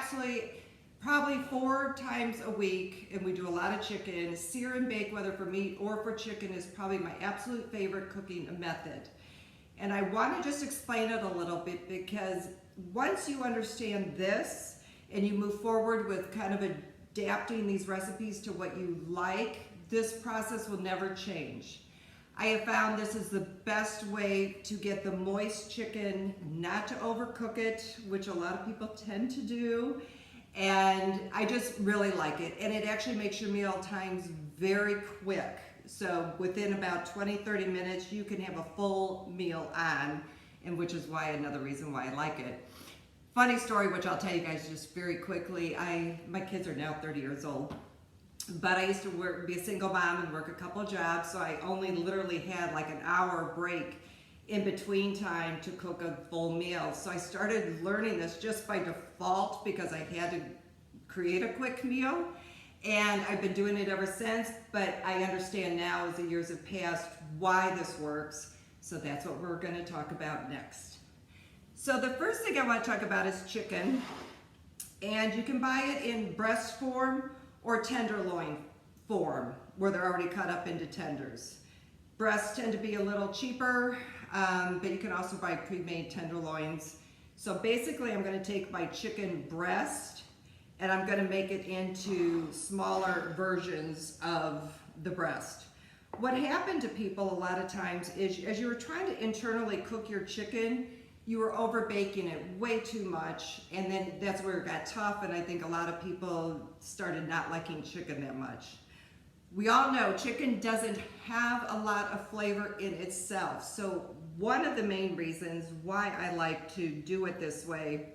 absolutely, probably 4 times a week, and we do a lot of chicken. Sear and bake, whether for meat or for chicken, is probably my absolute favorite cooking method. And I want to just explain it a little bit, because once you understand this and you move forward with kind of adapting these recipes to what you like, this process will never change. I have found this is the best way to get the moist chicken, not to overcook it, which a lot of people tend to do. And I just really like it. And it actually makes your meal times very quick. So within about 20-30 minutes, you can have a full meal on, and which is why another reason why I like it. Funny story, which I'll tell you guys just very quickly. My kids are now 30 years old. But I used to be a single mom and work a couple of jobs, so I only literally had like an hour break in between time to cook a full meal. So I started learning this just by default because I had to create a quick meal, and I've been doing it ever since. But I understand now, as the years have passed, why this works. So that's what we're going to talk about next. So the first thing I want to talk about is chicken, and you can buy it in breast form or tenderloin form, where they're already cut up into tenders. Breasts tend to be a little cheaper, but you can also buy pre-made tenderloins. So basically, I'm going to take my chicken breast and I'm going to make it into smaller versions of the breast. What happened to people a lot of times is, as you were trying to internally cook your chicken, you were over baking it way too much, and then that's where it got tough, and I think a lot of people started not liking chicken that much. We all know chicken doesn't have a lot of flavor in itself, so one of the main reasons why I like to do it this way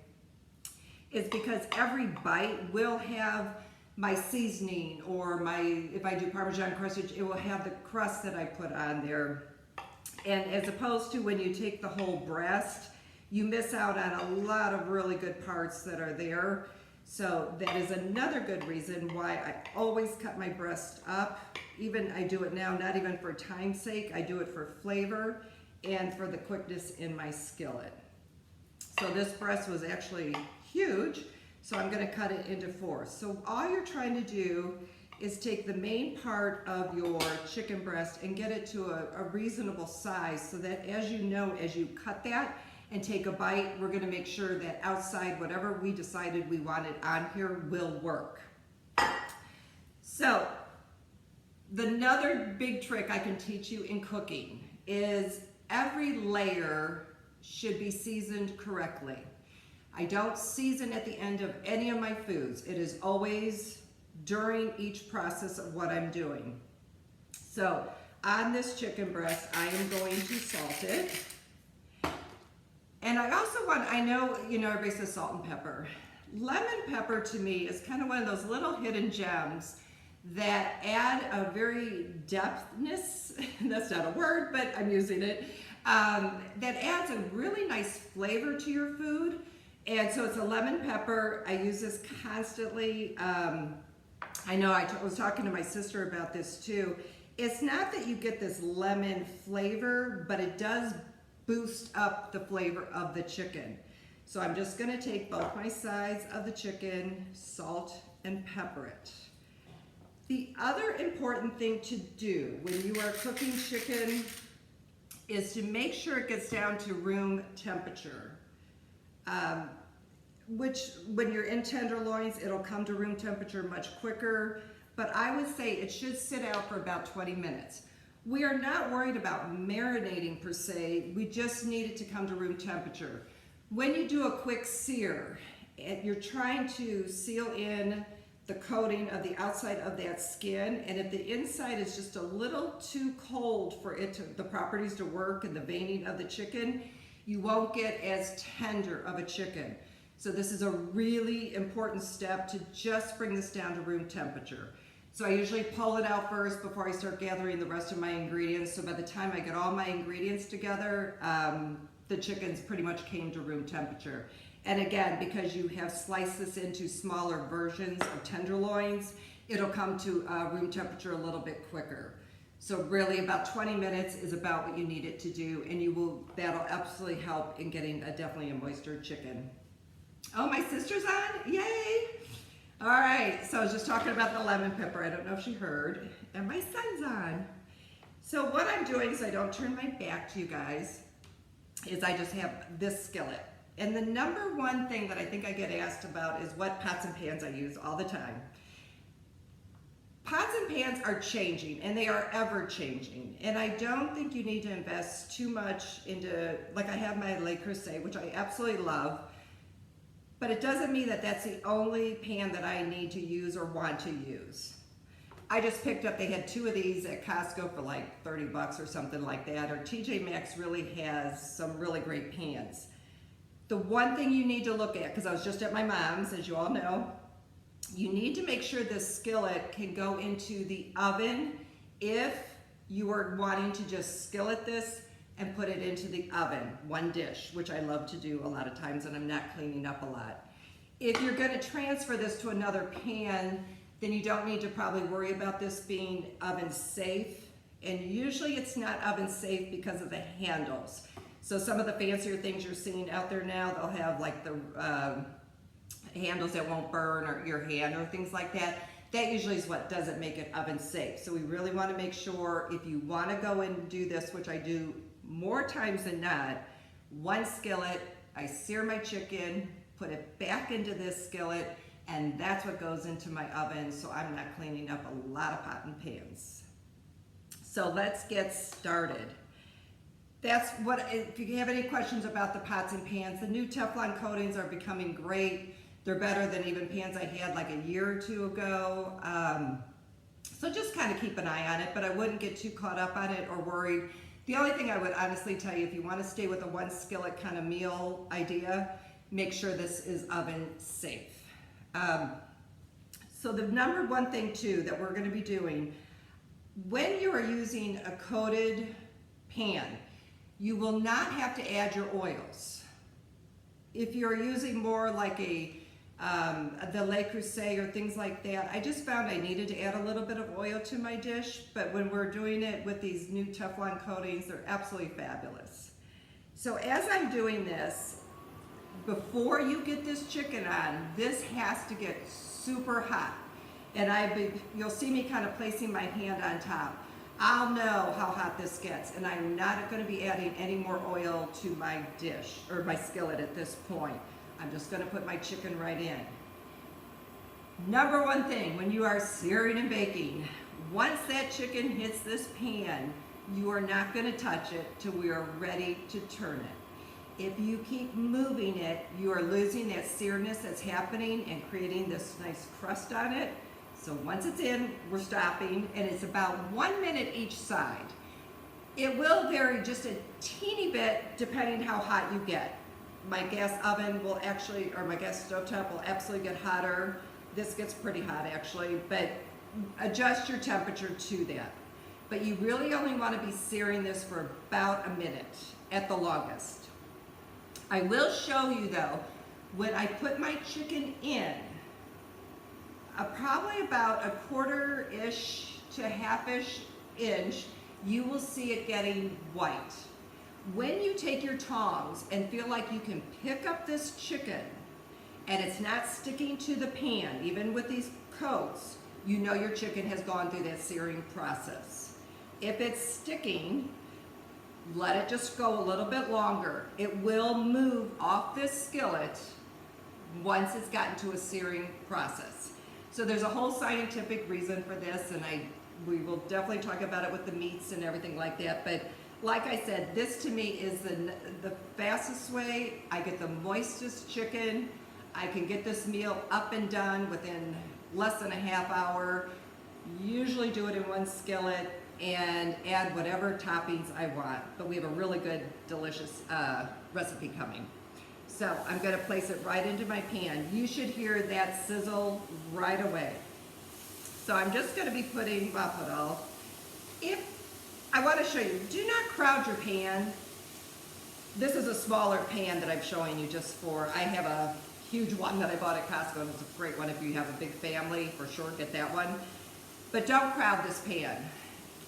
is because every bite will have my seasoning, or if I do Parmesan crustage, it will have the crust that I put on there. And as opposed to when you take the whole breast, you miss out on a lot of really good parts that are there. So that is another good reason why I always cut my breast up. Even I do it now, not even for time's sake, I do it for flavor and for the quickness in my skillet. So this breast was actually huge, so I'm gonna cut it into 4. So all you're trying to do is take the main part of your chicken breast and get it to a reasonable size, so that as you know, as you cut that and take a bite, we're gonna make sure that outside, whatever we decided we wanted on here will work. So, another big trick I can teach you in cooking is every layer should be seasoned correctly. I don't season at the end of any of my foods. It is always during each process of what I'm doing. So, on this chicken breast, I am going to salt it. And I also I know, everybody says salt and pepper. Lemon pepper to me is kind of one of those little hidden gems that add a very depthness, that's not a word, but I'm using it, that adds a really nice flavor to your food. And so it's a lemon pepper. I use this constantly. I know I was talking to my sister about this too. It's not that you get this lemon flavor, but it does boost up the flavor of the chicken. So I'm just gonna take both my sides of the chicken, salt and pepper it. The other important thing to do when you are cooking chicken is to make sure it gets down to room temperature. Which when you're in tenderloins, it'll come to room temperature much quicker, but I would say it should sit out for about 20 minutes. We are not worried about marinating per se, we just need it to come to room temperature. When you do a quick sear, you're trying to seal in the coating of the outside of that skin, and if the inside is just a little too cold for the properties to work and the veining of the chicken, you won't get as tender of a chicken. So this is a really important step to just bring this down to room temperature. So I usually pull it out first before I start gathering the rest of my ingredients. So by the time I get all my ingredients together, the chickens pretty much came to room temperature. And again, because you have sliced this into smaller versions of tenderloins, it'll come to room temperature a little bit quicker. So really about 20 minutes is about what you need it to do, and that'll absolutely help in getting definitely a moister chicken. Oh, my sister's on? Yay! All right, so I was just talking about the lemon pepper. I don't know if she heard. And my son's on. So what I'm doing, so I don't turn my back to you guys, is I just have this skillet. And the number one thing that I think I get asked about is what pots and pans I use all the time. Pots and pans are changing, and they are ever changing. And I don't think you need to invest too much into, like I have my Le Creuset, which I absolutely love, but it doesn't mean that that's the only pan that I need to use or want to use. I just picked up, they had 2 of these at Costco for like 30 bucks or something like that, or TJ Maxx really has some really great pans. The one thing you need to look at, because I was just at my mom's, as you all know, you need to make sure this skillet can go into the oven if you are wanting to just skillet this and put it into the oven, one dish, which I love to do a lot of times and I'm not cleaning up a lot. If you're going to transfer this to another pan, then you don't need to probably worry about this being oven safe. And usually it's not oven safe because of the handles. So some of the fancier things you're seeing out there now, they'll have like the handles that won't burn or your hand or things like that. That usually is what doesn't make it oven safe. So we really want to make sure if you want to go and do this, which I do more times than not, one skillet, I sear my chicken, put it back into this skillet, and that's what goes into my oven, so I'm not cleaning up a lot of pot and pans. So let's get started. That's what, if you have any questions about the pots and pans, the new Teflon coatings are becoming great. They're better than even pans I had like a year or 2 ago. So just kind of keep an eye on it, but I wouldn't get too caught up on it or worried. The only thing I would honestly tell you, if you want to stay with a one skillet kind of meal idea, make sure this is oven safe. So the number one thing too that we're going to be doing, when you are using a coated pan, you will not have to add your oils. If you're using more like the Le Creuset or things like that, I just found I needed to add a little bit of oil to my dish, but when we're doing it with these new Teflon coatings, they're absolutely fabulous. So as I'm doing this, before you get this chicken on, this has to get super hot. And you'll see me kind of placing my hand on top. I'll know how hot this gets, and I'm not going to be adding any more oil to my dish or my skillet at this point. I'm just going to put my chicken right in. Number one thing when you are searing and baking, once that chicken hits this pan, you are not going to touch it till we are ready to turn it. If you keep moving it, you are losing that searedness that's happening and creating this nice crust on it. So once it's in, we're stopping, and it's about 1 minute each side. It will vary just a teeny bit depending how hot you get. My gas oven will actually, or my gas stovetop will absolutely get hotter. This gets pretty hot actually, but adjust your temperature to that. But you really only want to be searing this for about a minute at the longest. I will show you though, when I put my chicken in, probably about a 1/4-ish to 1/2-ish inch, you will see it getting white. When you take your tongs and feel like you can pick up this chicken and it's not sticking to the pan, even with these coats, you know your chicken has gone through that searing process. If it's sticking, let it just go a little bit longer. It will move off this skillet once it's gotten to a searing process. So there's a whole scientific reason for this, and we will definitely talk about it with the meats and everything like that. But like I said, this to me is the fastest way. I get the moistest chicken. I can get this meal up and done within less than a half hour. Usually do it in one skillet and add whatever toppings I want. But we have a really good, delicious recipe coming. So I'm going to place it right into my pan. You should hear that sizzle right away. So I'm just going to be putting, well, put all. If I want to show you, do not crowd your pan. This is a smaller pan that I'm showing you just for, I have a huge one that I bought at Costco, and it's a great one if you have a big family, for sure, get that one. But don't crowd this pan.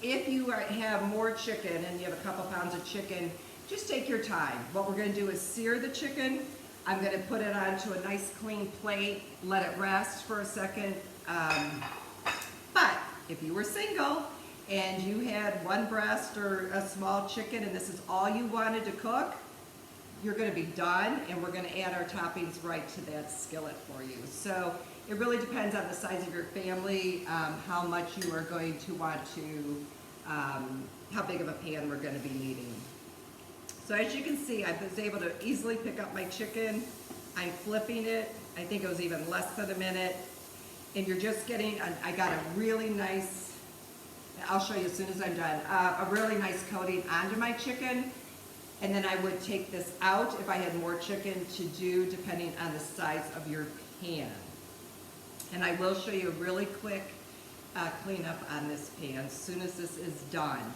If you have more chicken and you have a couple pounds of chicken, just take your time. What we're going to do is sear the chicken. I'm gonna put it onto a nice clean plate, let it rest for a second. But if you were single and you had one breast or a small chicken and this is all you wanted to cook, you're gonna be done, and we're gonna add our toppings right to that skillet for you. So it really depends on the size of your family, how much you are going to want to, how big of a pan we're gonna be needing. So as you can see, I was able to easily pick up my chicken. I'm flipping it. I think it was even less than a minute. And you're just getting, I got a really nice, I'll show you as soon as I'm done, a really nice coating onto my chicken. And then I would take this out if I had more chicken to do, depending on the size of your pan. And I will show you a really quick cleanup on this pan as soon as this is done.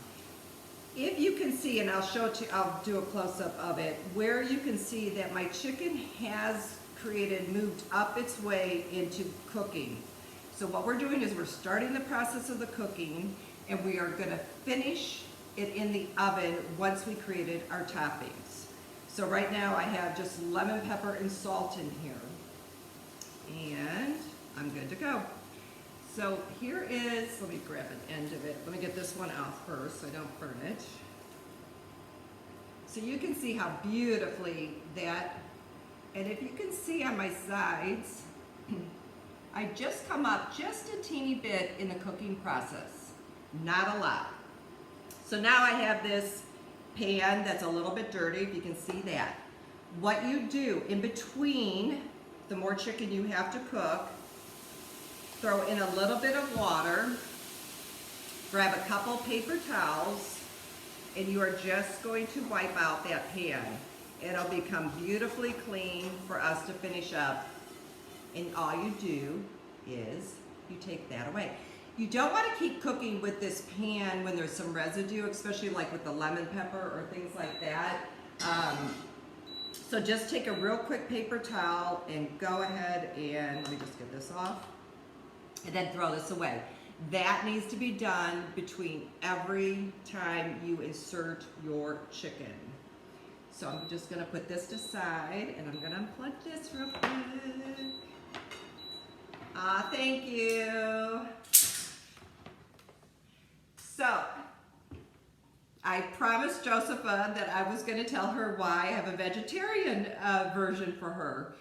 If you can see, and I'll show it to you, I'll do a close-up of it, where you can see that my chicken has moved up its way into cooking. So what we're doing is we're starting the process of the cooking, and we are gonna finish it in the oven once we created our toppings. So right now I have just lemon pepper and salt in here, and I'm good to go. So here is, let me grab an end of it. Let me get this one off first so I don't burn it. So you can see how beautifully that, and if you can see on my sides, I just come up just a teeny bit in the cooking process, not a lot. So now I have this pan that's a little bit dirty, if you can see that. What you do in between, the more chicken you have to cook, throw in a little bit of water, grab a couple paper towels, and you are just going to wipe out that pan. It'll become beautifully clean for us to finish up. And all you do is you take that away. You don't want to keep cooking with this pan when there's some residue, especially like with the lemon pepper or things like that. So just take a real quick paper towel and go ahead and, let me just get this off, and then throw this away. That needs to be done between every time you insert your chicken. So I'm just gonna put this aside, and I'm gonna unplug this real quick. Thank you. So, I promised Josepha that I was going to tell her why I have a vegetarian version for her.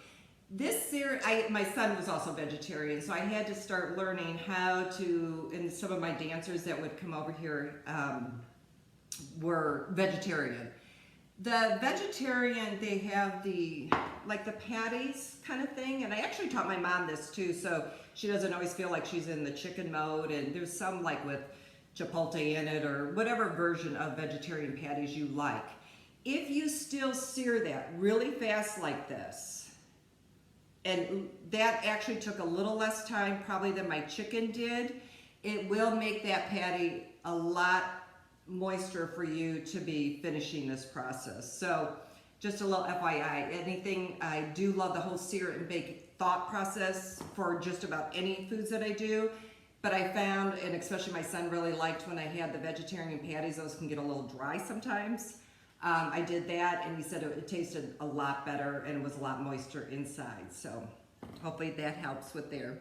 This Sear, my son was also vegetarian, so I had to start learning how to, and some of my dancers that would come over here were vegetarian. The vegetarian, they have like the patties kind of thing, and I actually taught my mom this too, so she doesn't always feel like she's in the chicken mode, and there's some like with chipotle in it or whatever version of vegetarian patties you like. If you still sear that really fast like this, and that actually took a little less time probably than my chicken did, it will make that patty a lot moisture for you to be finishing this process. So just a little FYI, I do love the whole sear and bake thought process for just about any foods that I do. But I found, and especially my son really liked when I had the vegetarian patties, those can get a little dry sometimes. I did that, and he said it tasted a lot better, and it was a lot moister inside. So hopefully that helps with there.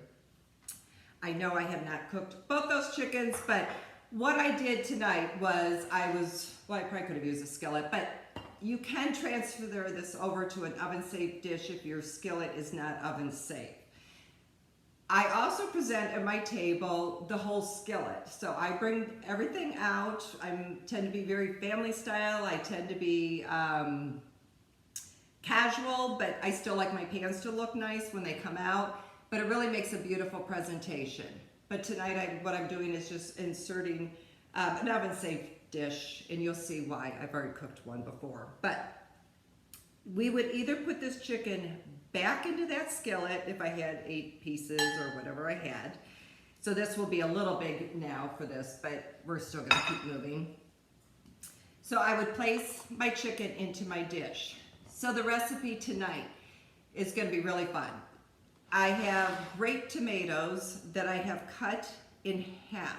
I know I have not cooked both those chickens, but what I did tonight was well, I probably could have used a skillet, but you can transfer this over to an oven-safe dish if your skillet is not oven-safe. I also present at my table the whole skillet. So I bring everything out. I tend to be very family style. I tend to be casual, but I still like my pans to look nice when they come out. But it really makes a beautiful presentation. But tonight what I'm doing is just inserting an oven-safe dish, and you'll see why. I've already cooked one before. But we would either put this chicken back into that skillet if I had 8 pieces or whatever I had. So this will be a little big now for this, but we're still gonna keep moving. So I would place my chicken into my dish. So the recipe tonight is gonna be really fun. I have grape tomatoes that I have cut in half.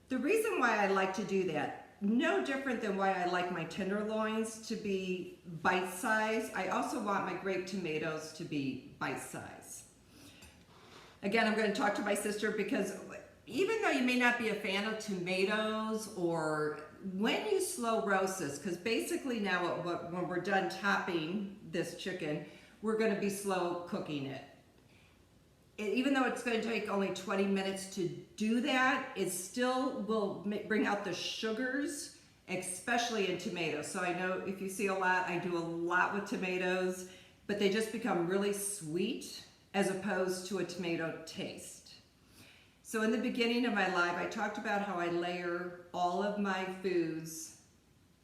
The reason why I like to do that, no different than why I like my tenderloins to be bite-sized. I also want my grape tomatoes to be bite-sized. Again, I'm going to talk to my sister because even though you may not be a fan of tomatoes, or when you slow roast this, because basically now when we're done topping this chicken, we're going to be slow cooking it. Even though it's going to take only 20 minutes to do that, it still will bring out the sugars, especially in tomatoes. So I know if you see a lot, I do a lot with tomatoes, but they just become really sweet as opposed to a tomato taste. So in the beginning of my live, I talked about how I layer all of my foods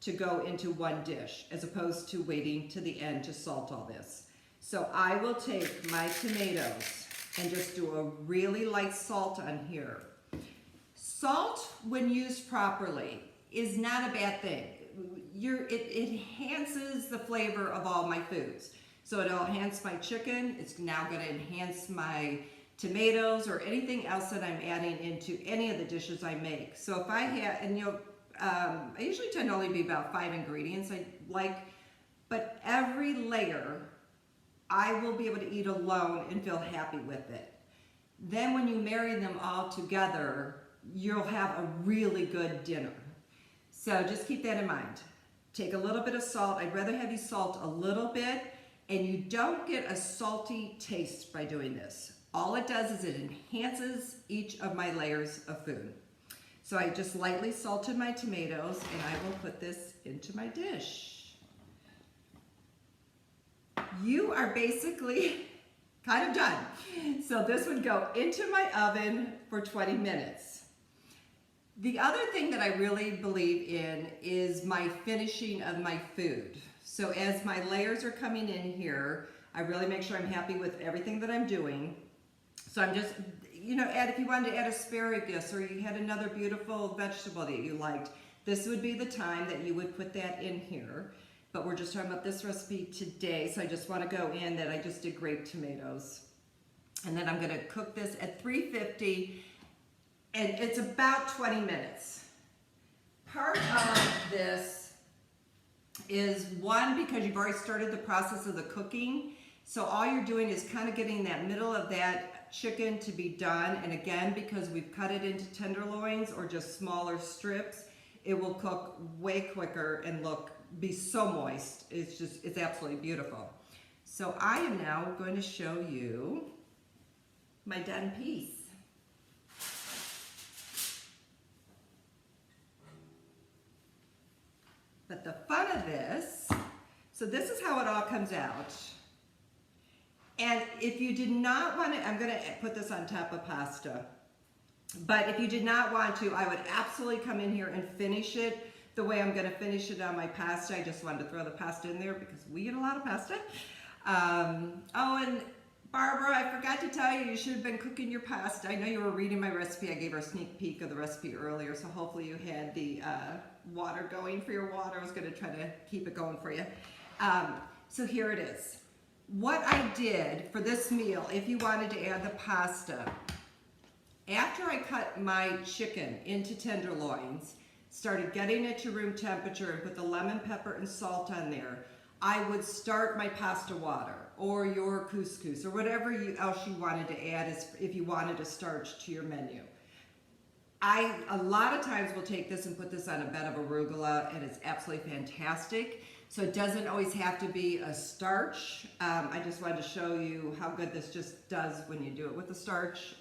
to go into one dish as opposed to waiting to the end to salt all this. So I will take my tomatoes and just do a really light salt on here. Salt, when used properly, is not a bad thing. It enhances the flavor of all my foods. So it'll enhance my chicken. It's now going to enhance my tomatoes or anything else that I'm adding into any of the dishes I make. So if I have, and I usually tend to only be about 5 ingredients I like, but every layer I will be able to eat alone and feel happy with it. Then when you marry them all together, you'll have a really good dinner. So just keep that in mind. Take a little bit of salt. I'd rather have you salt a little bit, and you don't get a salty taste by doing this. All it does is it enhances each of my layers of food. So I just lightly salted my tomatoes, and I will put this into my dish. You are basically kind of done. So this would go into my oven for 20 minutes. The other thing that I really believe in is my finishing of my food. So as my layers are coming in here, I really make sure I'm happy with everything that I'm doing. So I'm just, if you wanted to add asparagus or you had another beautiful vegetable that you liked, this would be the time that you would put that in here. But we're just talking about this recipe today, so I just want to go in that I just did grape tomatoes. And then I'm going to cook this at 350, and it's about 20 minutes. Part of this is, one, because you've already started the process of the cooking, so all you're doing is kind of getting that middle of that chicken to be done. And again, because we've cut it into tenderloins or just smaller strips, it will cook way quicker and be so moist. It's absolutely beautiful. So I am now going to show you my done piece. But the fun of this, so this is how it all comes out. And if you did not want to, I'm going to put this on top of pasta. But if you did not want to, I would absolutely come in here and finish it the way I'm going to finish it on my pasta. I just wanted to throw the pasta in there because we eat a lot of pasta. Oh, and Barbara, I forgot to tell you, you should have been cooking your pasta. I know you were reading my recipe. I gave her a sneak peek of the recipe earlier, so hopefully you had the water going for your water. I was going to try to keep it going for you. So here it is. What I did for this meal, if you wanted to add the pasta, after I cut my chicken into tenderloins, started getting it to room temperature and put the lemon, pepper, and salt on there, I would start my pasta water or your couscous or whatever else you wanted to add if you wanted a starch to your menu. I, a lot of times, will take this and put this on a bed of arugula, and it's absolutely fantastic. So it doesn't always have to be a starch. I just wanted to show you how good this just does when you do it with the starch.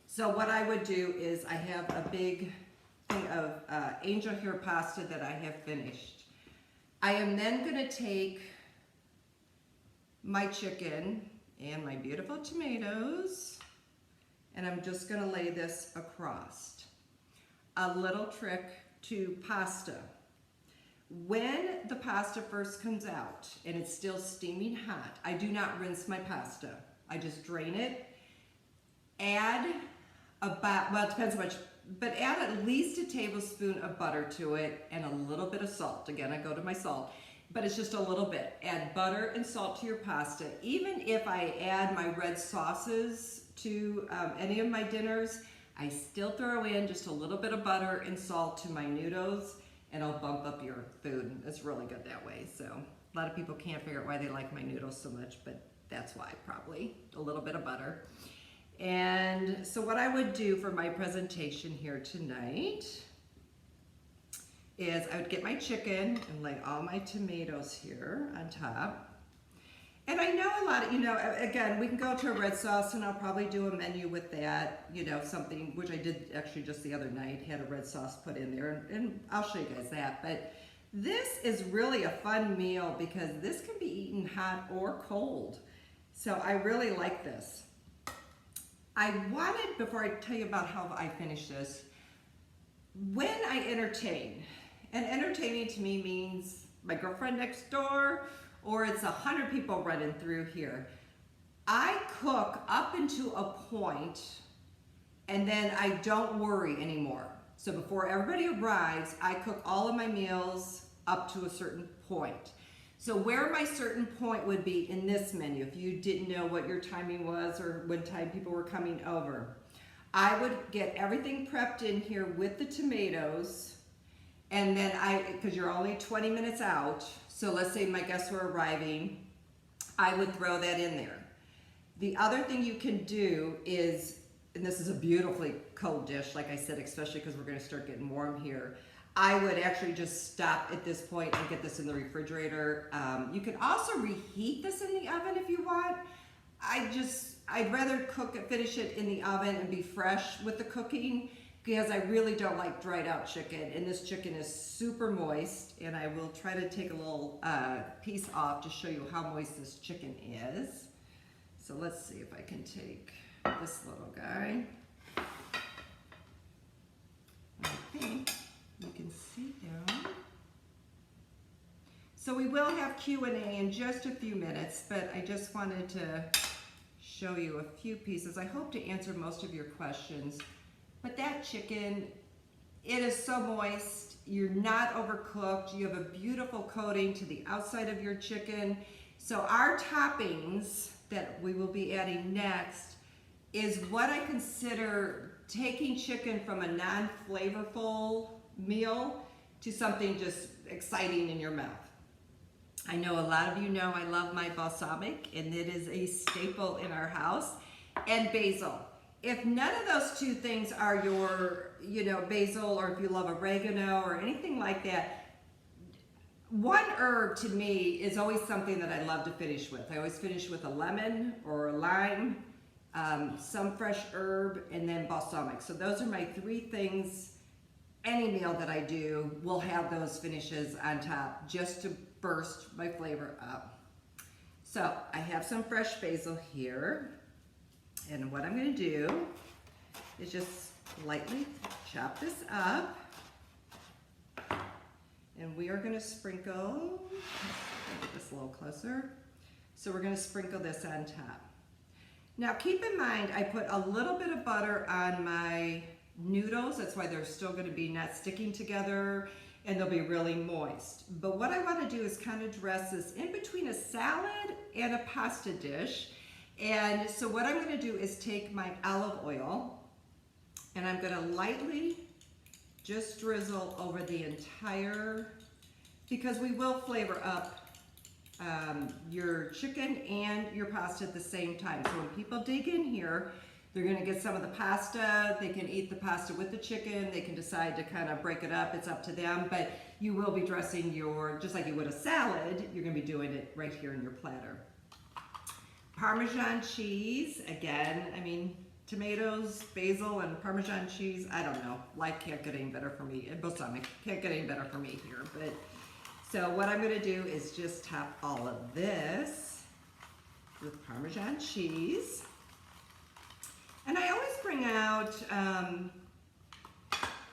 So what I would do is I have a big thing of angel hair pasta that I have finished. I am then going to take my chicken and my beautiful tomatoes, and I'm just going to lay this across. A little trick to pasta. When the pasta first comes out and it's still steaming hot, I do not rinse my pasta. I just drain it, add about, well, it depends how much, but add at least a tablespoon of butter to it and a little bit of salt. Again, I go to my salt, but it's just a little bit. Add butter and salt to your pasta. Even if I add my red sauces to any of my dinners, I still throw in just a little bit of butter and salt to my noodles, and I'll bump up your food. It's really good that way. So a lot of people can't figure out why they like my noodles so much, but that's why, probably a little bit of butter. And so what I would do for my presentation here tonight is I would get my chicken and lay all my tomatoes here on top. And I know a lot of, again, we can go to a red sauce, and I'll probably do a menu with that, something, which I did actually just the other night, had a red sauce put in there, and I'll show you guys that. But this is really a fun meal because this can be eaten hot or cold. So I really like this. I wanted, before I tell you about how I finish this, when I entertain, and entertaining to me means my girlfriend next door, or it's 100 people running through here. I cook up into a point, and then I don't worry anymore. So before everybody arrives, I cook all of my meals up to a certain point. So where my certain point would be in this menu, if you didn't know what your timing was or what time people were coming over, I would get everything prepped in here with the tomatoes, and then because you're only 20 minutes out, so let's say my guests were arriving, I would throw that in there. The other thing you can do is, and this is a beautifully cold dish, like I said, especially because we're gonna start getting warm here, I would actually just stop at this point and get this in the refrigerator. You can also reheat this in the oven if you want. I'd rather finish it in the oven and be fresh with the cooking, because I really don't like dried out chicken, and this chicken is super moist, and I will try to take a little piece off to show you how moist this chicken is. So let's see if I can take this little guy. I think you can see him. So we will have Q&A in just a few minutes, but I just wanted to show you a few pieces. I hope to answer most of your questions. But that chicken, it is so moist. You're not overcooked. You have a beautiful coating to the outside of your chicken. So our toppings that we will be adding next is what I consider taking chicken from a non-flavorful meal to something just exciting in your mouth. I know a lot of you know I love my balsamic, and it is a staple in our house, and basil. If none of those two things are your, basil, or if you love oregano or anything like that, one herb to me is always something that I love to finish with. I always finish with a lemon or a lime, some fresh herb, and then balsamic. So those are my three things. Any meal that I do will have those finishes on top just to burst my flavor up. So I have some fresh basil here. And what I'm going to do is just lightly chop this up. And we are going to sprinkle, get this a little closer. So we're going to sprinkle this on top. Now keep in mind, I put a little bit of butter on my noodles. That's why they're still going to be not sticking together, and they'll be really moist. But what I want to do is kind of dress this in between a salad and a pasta dish. And so what I'm going to do is take my olive oil, and I'm going to lightly just drizzle over the entire, because we will flavor up your chicken and your pasta at the same time. So when people dig in here, they're going to get some of the pasta. They can eat the pasta with the chicken. They can decide to kind of break it up. It's up to them. But you will be dressing just like you would a salad, you're going to be doing it right here in your platter. Parmesan cheese, again, I mean, tomatoes, basil, and Parmesan cheese, I don't know. Life can't get any better for me. Balsamic can't get any better for me here. But so what I'm going to do is just top all of this with Parmesan cheese. And I always bring out,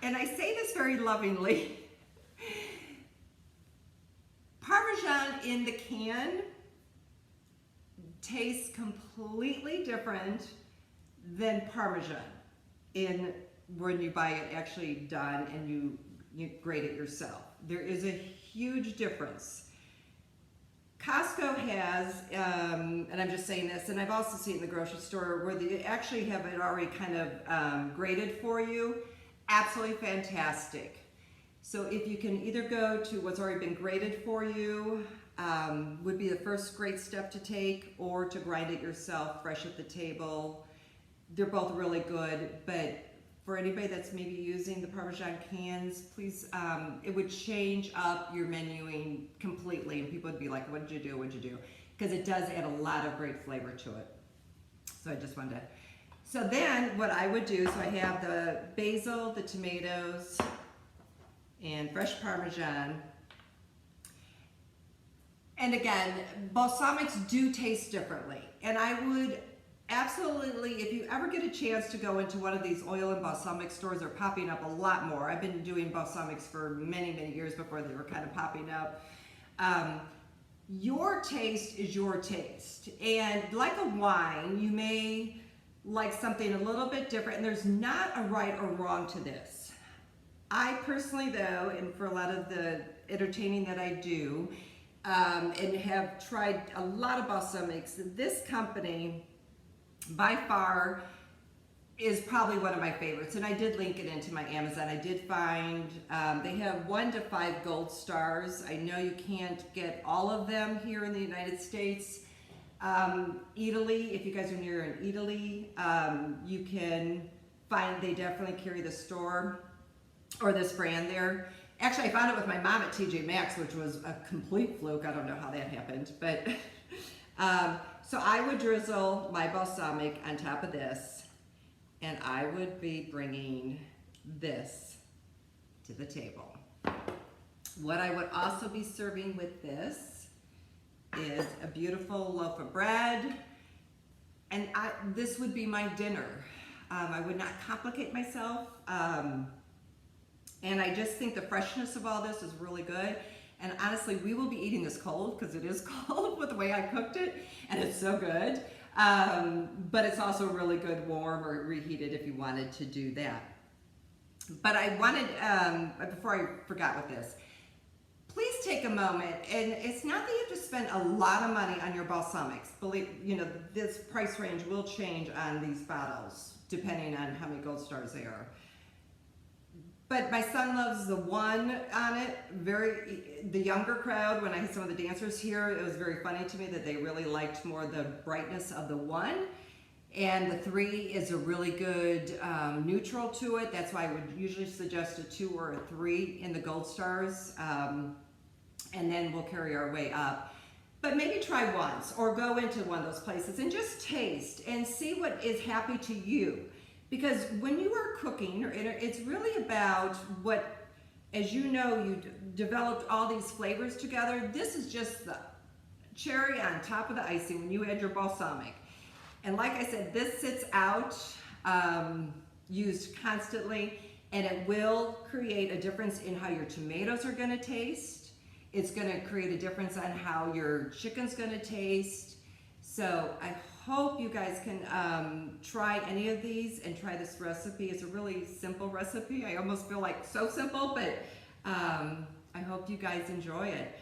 and I say this very lovingly, Parmesan in the can tastes completely different than Parmesan when you buy it actually done and you grate it yourself. There is a huge difference. Costco has, and I'm just saying this, and I've also seen it in the grocery store where they actually have it already kind of graded for you. Absolutely fantastic. So if you can either go to what's already been graded for you, would be the first great step to take, or to grind it yourself fresh at the table. They're both really good, but for anybody that's maybe using the Parmesan cans, please, it would change up your menuing completely, and people would be like, what did you do, what did you do? Because it does add a lot of great flavor to it. So I just wanted to. So then what I would do, so I have the basil, the tomatoes, and fresh Parmesan. And again, balsamics do taste differently. And I would absolutely, if you ever get a chance to go into one of these oil and balsamic stores, they're popping up a lot more. I've been doing balsamics for many, many years before they were kind of popping up. Your taste is your taste. And like a wine, you may like something a little bit different, and there's not a right or wrong to this. I personally, though, and for a lot of the entertaining that I do, and have tried a lot of balsamics, this company by far is probably one of my favorites, and I did link it into my Amazon. I did find they have 1 to 5 gold stars. I know you can't get all of them here in the United States. Italy, if you guys are near in Italy, you can find, they definitely carry the store or this brand there. Actually, I found it with my mom at TJ Maxx, which was a complete fluke. I don't know how that happened, but so I would drizzle my balsamic on top of this, and I would be bringing this to the table. What I would also be serving with this is a beautiful loaf of bread, and this would be my dinner. I would not complicate myself. And I just think the freshness of all this is really good. And honestly, we will be eating this cold because it is cold with the way I cooked it, and it's so good. But it's also really good warm or reheated if you wanted to do that. But I wanted, before I forgot with this, please take a moment, and it's not that you have to spend a lot of money on your balsamics. Believe, this price range will change on these bottles depending on how many gold stars they are. But my son loves the 1 on it. The younger crowd, when I had some of the dancers here, it was very funny to me that they really liked more the brightness of the 1. And the 3 is a really good neutral to it. That's why I would usually suggest a 2 or a 3 in the gold stars. And then we'll carry our way up. But maybe try once, or go into one of those places and just taste and see what is happy to you. Because when you are cooking, it's really about what, as you know, you developed all these flavors together. This is just the cherry on top of the icing when you add your balsamic. And like I said, this sits out, used constantly, and it will create a difference in how your tomatoes are going to taste. It's going to create a difference on how your chicken's going to taste. So I hope you guys can try any of these and try this recipe. It's a really simple recipe. I almost feel like so simple, but I hope you guys enjoy it.